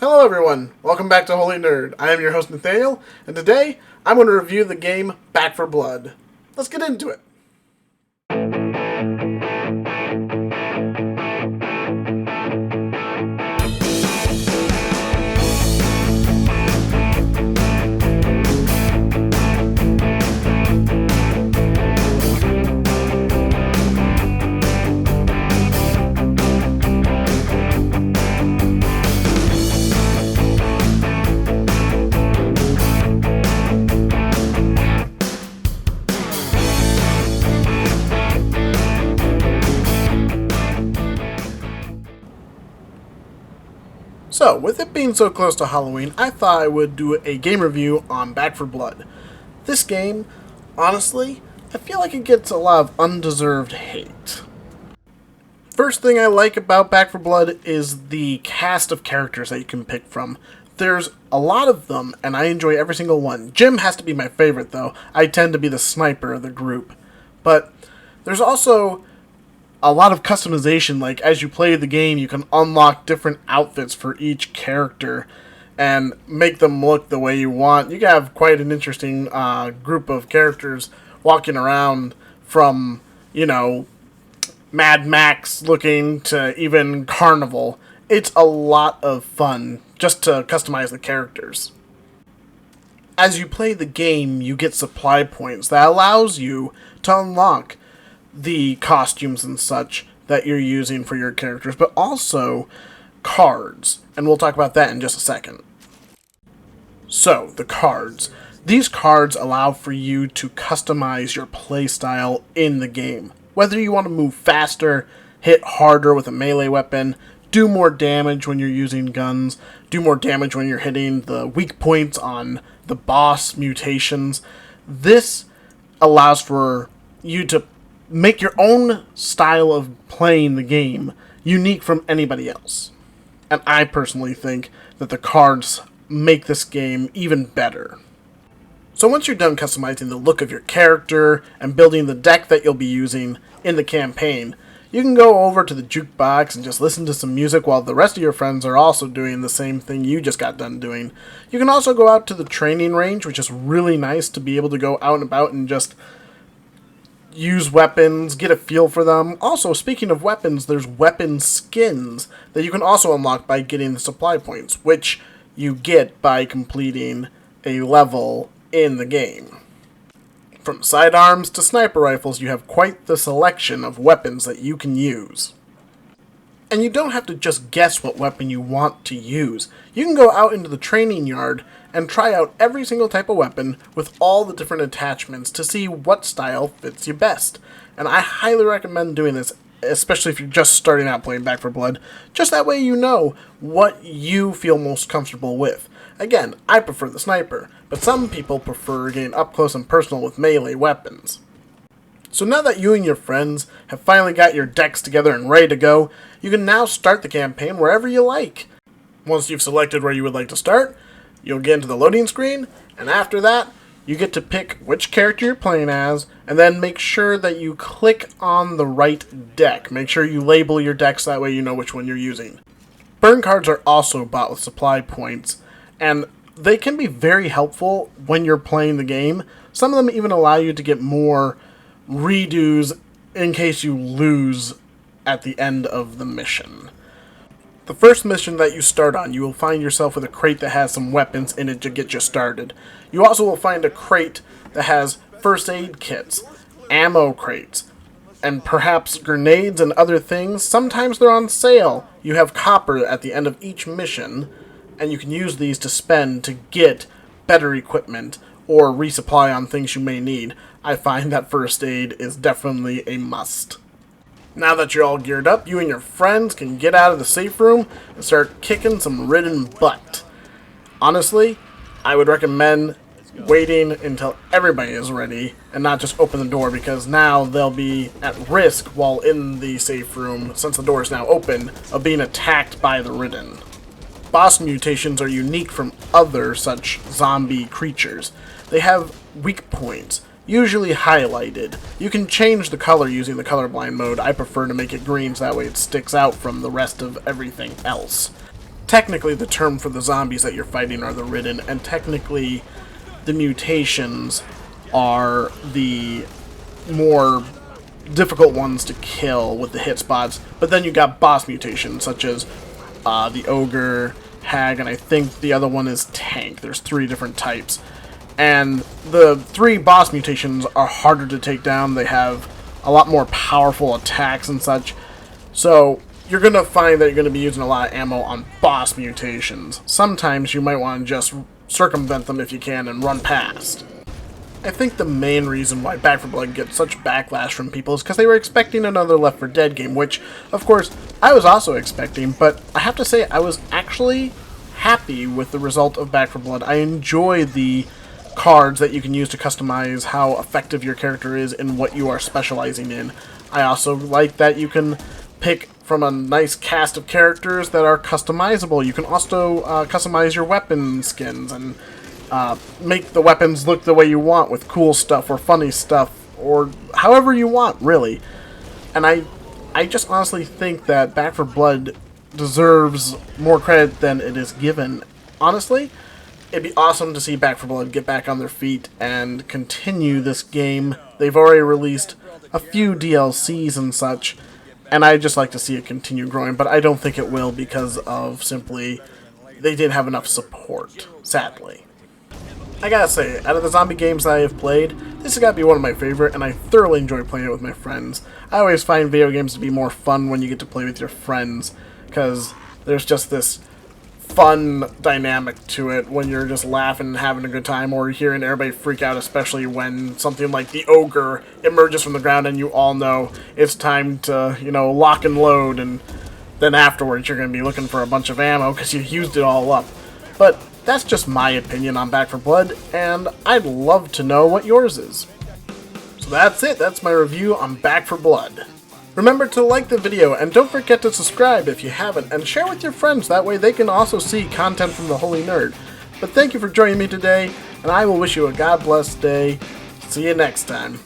Hello everyone, welcome back to Holy Nerd. I am your host Nathaniel, and today I'm going to review the game Back 4 Blood. Let's get into it. So, with it being so close to Halloween, I thought I would do a game review on Back 4 Blood. This game, honestly, I feel like it gets a lot of undeserved hate. First thing I like about Back 4 Blood is the cast of characters that you can pick from. There's a lot of them, and I enjoy every single one. Jim has to be my favorite, though. I tend to be the sniper of the group. But there's also a lot of customization. Like, as you play the game, you can unlock different outfits for each character and make them look the way you want. You can have quite an interesting group of characters walking around, from, Mad Max looking to even Carnival. It's a lot of fun just to customize the characters. As you play the game, you get supply points that allows you to unlock the costumes and such that you're using for your characters, but also cards, and we'll talk about that in just a second. So, the cards. These cards allow for you to customize your playstyle in the game. Whether you want to move faster, hit harder with a melee weapon, do more damage when you're using guns, do more damage when you're hitting the weak points on the boss mutations. This allows for you to make your own style of playing the game unique from anybody else. And I personally think that the cards make this game even better. So once you're done customizing the look of your character and building the deck that you'll be using in the campaign, you can go over to the jukebox and just listen to some music while the rest of your friends are also doing the same thing you just got done doing. You can also go out to the training range, which is really nice to be able to go out and about and just use weapons, get a feel for them. Also, speaking of weapons, there's weapon skins that you can also unlock by getting the supply points, which you get by completing a level in the game. From sidearms to sniper rifles, you have quite the selection of weapons that you can use. And you don't have to just guess what weapon you want to use. You can go out into the training yard and try out every single type of weapon with all the different attachments to see what style fits you best. And I highly recommend doing this, especially if you're just starting out playing Back 4 Blood. Just that way you know what you feel most comfortable with. Again, I prefer the sniper, but some people prefer getting up close and personal with melee weapons. So now that you and your friends have finally got your decks together and ready to go, you can now start the campaign wherever you like. Once you've selected where you would like to start, you'll get into the loading screen, and after that, you get to pick which character you're playing as, and then make sure that you click on the right deck. Make sure you label your decks, that way you know which one you're using. Burn cards are also bought with supply points, and they can be very helpful when you're playing the game. Some of them even allow you to get more redos in case you lose at the end of the mission. The first mission that you start on, you will find yourself with a crate that has some weapons in it to get you started. You also will find a crate that has first aid kits, ammo crates, and perhaps grenades and other things. Sometimes they're on sale. You have copper at the end of each mission, and you can use these to spend to get better equipment or resupply on things you may need. I find that first aid is definitely a must. Now that you're all geared up, you and your friends can get out of the safe room and start kicking some ridden butt. Honestly, I would recommend waiting until everybody is ready and not just open the door, because now they'll be at risk while in the safe room, since the door is now open, of being attacked by the ridden. Boss mutations are unique from other such zombie creatures. They have weak points, usually highlighted. You can change the color using the colorblind mode. I prefer to make it green so that way it sticks out from the rest of everything else. technically the term for the zombies that you're fighting are the ridden, and technically the mutations are the more difficult ones to kill with the hit spots. But then you got boss mutations, such as the ogre, hag, and I think the other one is tank. There's 3 different types. And the 3 boss mutations are harder to take down. They have a lot more powerful attacks and such. So you're going to find that you're going to be using a lot of ammo on boss mutations. Sometimes you might want to just circumvent them if you can and run past. I think the main reason why Back 4 Blood gets such backlash from people is because they were expecting another Left 4 Dead game, which, of course, I was also expecting, but I have to say I was actually happy with the result of Back 4 Blood. I enjoy the cards that you can use to customize how effective your character is in what you are specializing in. I also like that you can pick from a nice cast of characters that are customizable. You can also customize your weapon skins and make the weapons look the way you want with cool stuff or funny stuff or however you want, really. And I just honestly think that Back 4 Blood deserves more credit than it is given. Honestly, it'd be awesome to see Back 4 Blood get back on their feet and continue this game. They've already released a few DLCs and such, and I'd just like to see it continue growing, but I don't think it will because of simply they didn't have enough support, sadly. I gotta say, out of the zombie games that I have played, this has gotta be one of my favorite, and I thoroughly enjoy playing it with my friends. I always find video games to be more fun when you get to play with your friends, because there's just this fun dynamic to it when you're just laughing and having a good time, or hearing everybody freak out, especially when something like the ogre emerges from the ground and you all know it's time to, lock and load, and then afterwards you're going to be looking for a bunch of ammo because you used it all up. But that's just my opinion on Back 4 Blood, and I'd love to know what yours is. So that's it. That's my review on Back 4 Blood. Remember to like the video, and don't forget to subscribe if you haven't, and share with your friends, that way they can also see content from the Holy Nerd. But thank you for joining me today, and I will wish you a God bless day. See you next time.